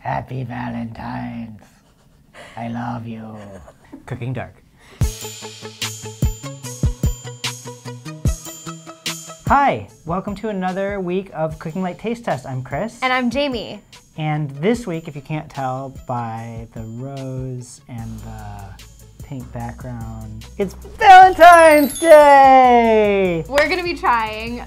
Happy Valentine's. I love you. Cooking dark. Hi, welcome to another week of Cooking Light Taste Test. I'm Chris. And I'm Jamie. And this week, if you can't tell by the rose and the pink background, it's Valentine's Day! We're gonna be trying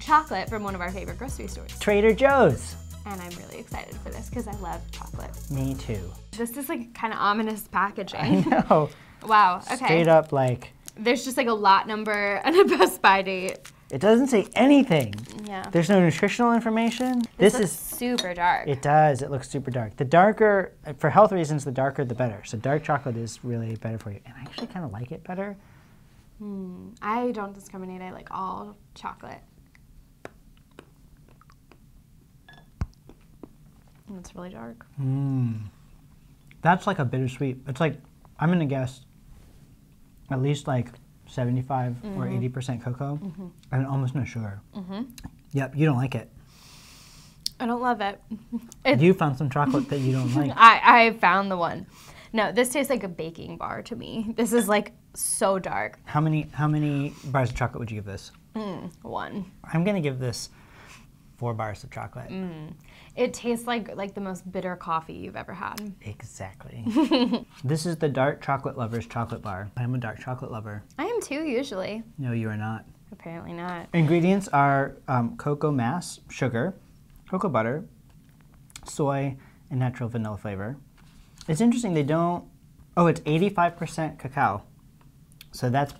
chocolate from one of our favorite grocery stores. Trader Joe's. And I'm really excited for this because I love chocolate. Me too. This is like kind of ominous packaging. I know. Wow, okay. Straight up like... There's just like a lot number and a Best By date. It doesn't say anything. Yeah. There's no nutritional information. This is super dark. It does. It looks super dark. The darker, for health reasons, the darker the better. So dark chocolate is really better for you. And I actually kind of like it better. I don't discriminate. I like all chocolate. And it's really dark. That's like a bittersweet. It's like, I'm going to guess at least like 75 or 80% cocoa and almost no sugar. Yep, you don't like it. I don't love it. You found some chocolate that you don't like. I found the one. No, this tastes like a baking bar to me. This is like so dark. How many bars of chocolate would you give this? 1. I'm going to give this 4 bars of chocolate. It tastes like the most bitter coffee you've ever had. Exactly. This is the Dark Chocolate Lover's chocolate bar. I'm a dark chocolate lover. I am too, usually. No, you are not. Apparently not. Ingredients are cocoa mass, sugar, cocoa butter, soy, and natural vanilla flavor. It's interesting, they don't... Oh, it's 85% cacao. So that's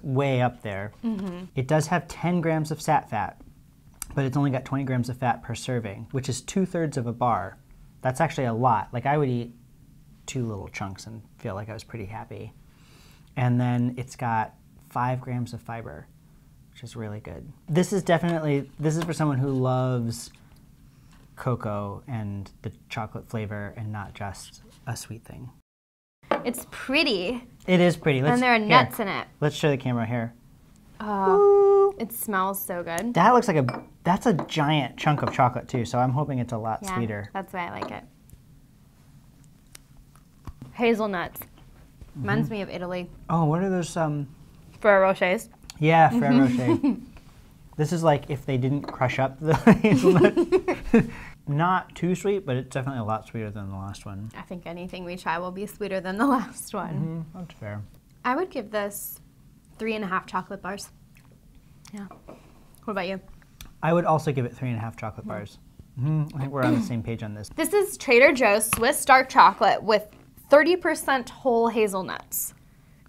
way up there. It does have 10 grams of sat fat, but it's only got 20 grams of fat per serving, which is 2/3 of a bar. That's actually a lot. Like I would eat 2 little chunks and feel like I was pretty happy. And then it's got 5 grams of fiber, which is really good. This is for someone who loves cocoa and the chocolate flavor and not just a sweet thing. It's pretty. It is pretty. And there are nuts in it. Let's show the camera here. It smells so good. That looks like that's a giant chunk of chocolate too, so I'm hoping it's a lot sweeter. That's why I like it. Hazelnuts. Reminds me of Italy. Oh, what are those? Ferrero Rochers. Yeah, Ferrero Rocher. This is like if they didn't crush up the hazelnut. Not too sweet, but it's definitely a lot sweeter than the last one. I think anything we try will be sweeter than the last one. That's fair. I would give this 3.5 chocolate bars. Yeah. What about you? I would also give it 3.5 chocolate bars. I think we're on the same page on this. This is Trader Joe's Swiss dark chocolate with 30% whole hazelnuts.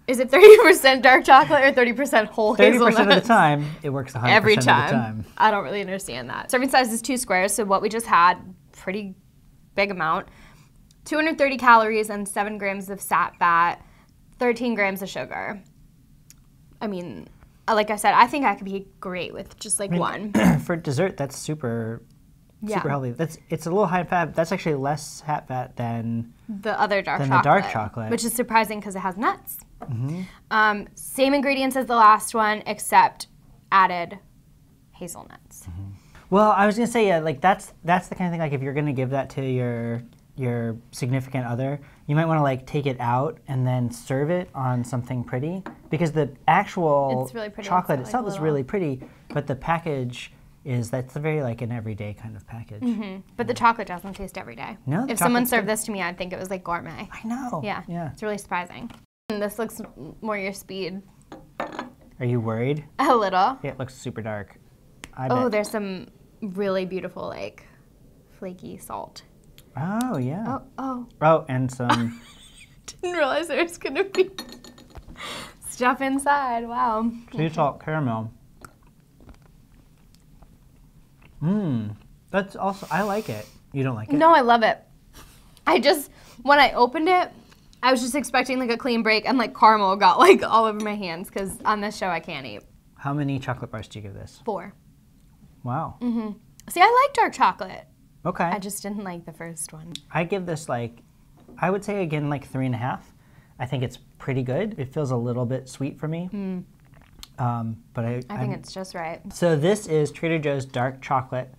Is it 30% dark chocolate or 30% whole hazelnuts? 30% of the time, it works 100% Every of the time. I don't really understand that. Serving size is 2 squares, so what we just had, pretty big amount. 230 calories and 7 grams of sat fat, 13 grams of sugar. I mean, like I said, I think I could be great with just like one. For dessert, that's super healthy. It's a little high fat. That's actually less fat than the other dark chocolate. Which is surprising because it has nuts. Same ingredients as the last one, except added hazelnuts. Well, I was gonna say, yeah, like that's the kind of thing, like if you're gonna give that to your significant other, you might want to like take it out and then serve it on something pretty, because the actual chocolate itself is really pretty, but the package that's a very like an everyday kind of package. But the chocolate doesn't taste every day. No, if someone served this to me, I'd think it was like gourmet. I know. Yeah. It's really surprising. And this looks more your speed. Are you worried? A little. Yeah, it looks super dark. Oh, there's some really beautiful like flaky salt. Oh, yeah. Oh, and some... Didn't realize there was going to be stuff inside. Wow. Sea salt caramel. That's also... I like it. You don't like it? No, I love it. When I opened it, I was just expecting like a clean break and like caramel got like all over my hands because on this show I can't eat. How many chocolate bars do you give this? 4. Wow. See, I like dark chocolate. Okay. I just didn't like the first one. I give this like, I would say again like 3.5. I think it's pretty good. It feels a little bit sweet for me. But I think it's just right. So this is Trader Joe's dark chocolate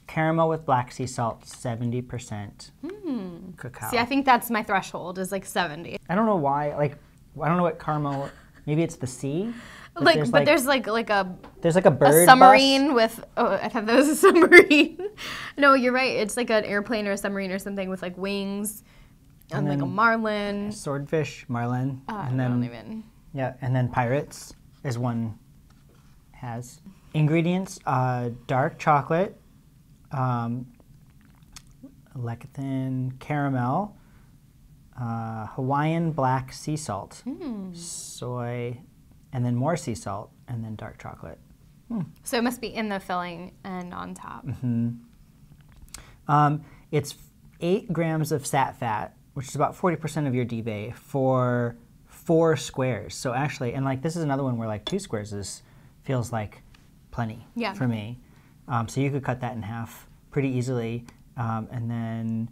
caramel with black sea salt, 70% cacao. See, I think that's my threshold, is like 70. I don't know why. Like, I don't know what caramel. Maybe it's the sea. There's like a there's like a bird a submarine with. Oh, I thought that was a submarine. No, you're right. It's like an airplane or a submarine or something with like wings, and like a marlin. Swordfish, marlin, and I then don't even. yeah, and then pirates is one has ingredients: dark chocolate, lecithin caramel, Hawaiian black sea salt, soy, and then more sea salt, and then dark chocolate. So it must be in the filling and on top. It's 8 grams of sat fat, which is about 40% of your DBA for 4 squares. So actually, and like this is another one where like 2 squares feels like plenty for me. So you could cut that in half pretty easily. And then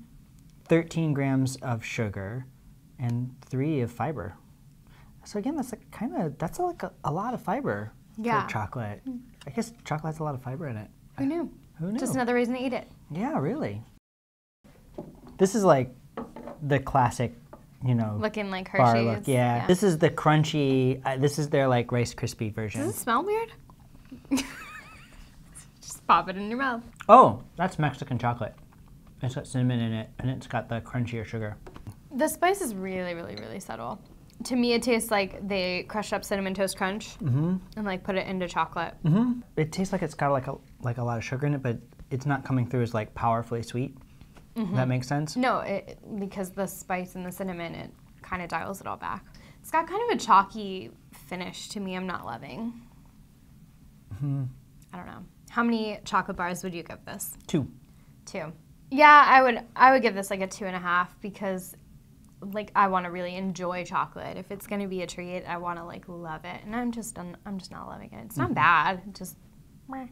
13 grams of sugar and 3 of fiber. So again, that's like that's like a lot of fiber for chocolate. I guess chocolate has a lot of fiber in it. Who knew? Who knew? Just another reason to eat it. Yeah, really. This is like the classic, Looking like bar Hershey's. look. Yeah. This is the crunchy. This is their like Rice Krispie version. Does it smell weird? Just pop it in your mouth. Oh, that's Mexican chocolate. It's got cinnamon in it, and it's got the crunchier sugar. The spice is really, really, really subtle. To me, it tastes like they crushed up Cinnamon Toast Crunch and like put it into chocolate. It tastes like it's got like a lot of sugar in it, but it's not coming through as like powerfully sweet. Does that make sense? No, because the spice and the cinnamon, it kind of dials it all back. It's got kind of a chalky finish to me. I'm not loving. I don't know. How many chocolate bars would you give this? 2. 2. Yeah, I would give this like a 2.5 because like I want to really enjoy chocolate. If it's gonna be a treat, I want to like love it, and I'm just not loving it. It's not bad, just meh.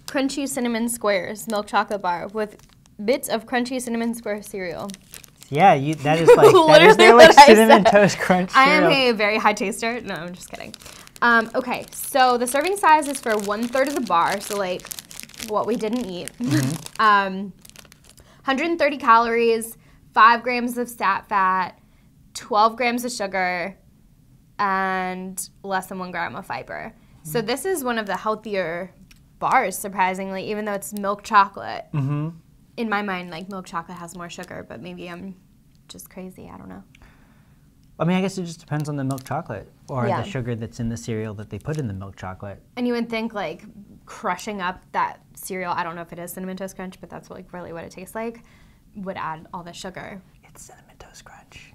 Crunchy cinnamon squares milk chocolate bar with bits of crunchy cinnamon square cereal. Yeah, that is like that is their like cinnamon toast crunch cereal. I am a very high taster. No, I'm just kidding. Okay, so the serving size is for 1/3 of the bar, so like what we didn't eat. 130 calories. 5 grams of sat fat, 12 grams of sugar, and less than 1 gram of fiber. So this is one of the healthier bars, surprisingly, even though it's milk chocolate. In my mind, like milk chocolate has more sugar, but maybe I'm just crazy. I don't know. I mean, I guess it just depends on the milk chocolate or the sugar that's in the cereal that they put in the milk chocolate. And you would think like crushing up that cereal, I don't know if it is Cinnamon Toast Crunch, but that's like really what it tastes like, would add all the sugar. It's Cinnamon Toast Crunch.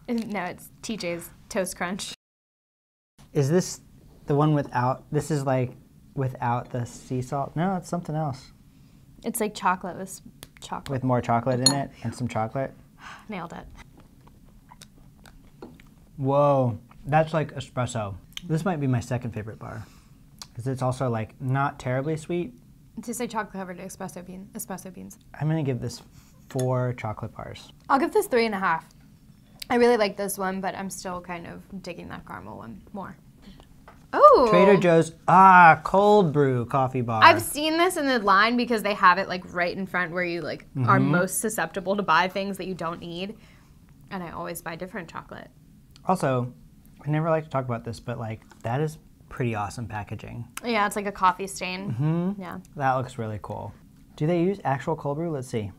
No, it's TJ's Toast Crunch. Is this the one without, this is like without the sea salt? No, it's something else. It's like chocolate with chocolate. With more chocolate in it and some chocolate? Nailed it. Whoa, that's like espresso. This might be my second favorite bar because it's also like not terribly sweet. It tastes like chocolate covered espresso beans. I'm gonna give this 4 chocolate bars. I'll give this 3.5. I really like this one, but I'm still kind of digging that caramel one more. Oh! Trader Joe's cold brew coffee bar. I've seen this in the line because they have it like right in front where you like are most susceptible to buy things that you don't need, and I always buy different chocolate. Also, I never like to talk about this, but like that is pretty awesome packaging. Yeah, it's like a coffee stain. Yeah. That looks really cool. Do they use actual cold brew? Let's see.